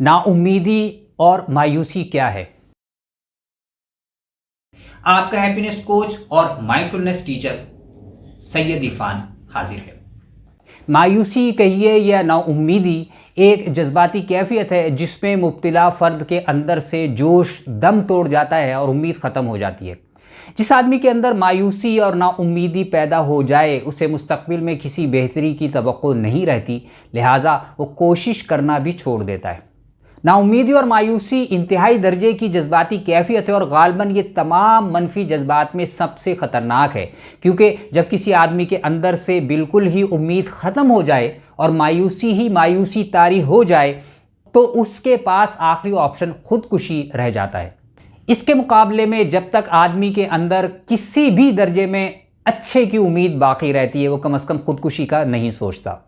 नाउम्मीदी और मायूसी क्या है। आपका हैप्पीनेस कोच और माइंडफुलनेस टीचर सैयद इरफान हाजिर है। मायूसी कहिए या नाउम्मीदी एक जज्बाती कैफियत है जिसमें मुब्तला फ़र्द के अंदर से जोश दम तोड़ जाता है और उम्मीद ख़त्म हो जाती है। जिस आदमी के अंदर मायूसी और नाउम्मीदी पैदा हो जाए उसे मुस्तक़बिल में किसी बेहतरी की तवक्को नहीं रहती, लिहाजा वो कोशिश करना भी छोड़ देता है। नाउम्मीदी और मायूसी इंतहाई दर्जे की जज्बाती कैफियत है और गालबन ये तमाम मनफी जज्बात में सबसे ख़तरनाक है, क्योंकि जब किसी आदमी के अंदर से बिल्कुल ही उम्मीद ख़त्म हो जाए और मायूसी ही मायूसी तारी हो जाए तो उसके पास आखिरी ऑप्शन ख़ुदकुशी रह जाता है। इसके मुकाबले में जब तक आदमी के अंदर किसी भी दर्जे में अच्छे की उम्मीद बाकी रहती है वो कम अज़ कम ख़ुदकुशी का नहीं सोचता।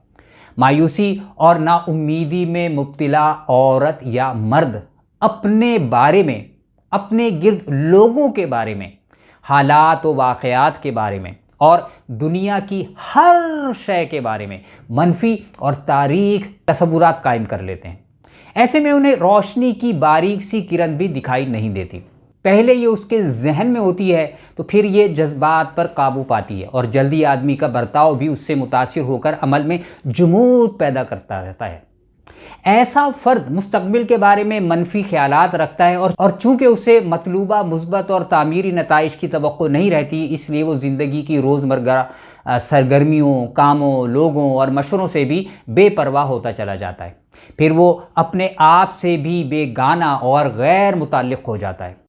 मायूसी और नाउम्मीदी में मुब्तला औरत या मर्द अपने बारे में, अपने गिर्द लोगों के बारे में, हालात व वाक़यात के बारे में और दुनिया की हर शय के बारे में मनफी और तारीख तसव्वुरात कायम कर लेते हैं। ऐसे में उन्हें रोशनी की बारीक सी किरण भी दिखाई नहीं देती। पहले ये उसके जहन में होती है तो फिर ये जज्बात पर काबू पाती है और जल्दी आदमी का बर्ताव भी उससे मुतासिर होकर अमल में जुमूद पैदा करता रहता है। ऐसा फ़र्द मुस्तक़बिल के बारे में मनफी ख़यालात रखता है और चूँकि उसे मतलूबा मुस्बत और तामीरी नताइज की तवक्को नहीं रहती, इसलिए वो ज़िंदगी की रोज़मर्रा सरगर्मियों, कामों, लोगों और मशवरों से भी बेपरवाह होता चला जाता है। फिर वो अपने आप से भी बेगाना और गैर मुताल्लिक़ हो जाता है।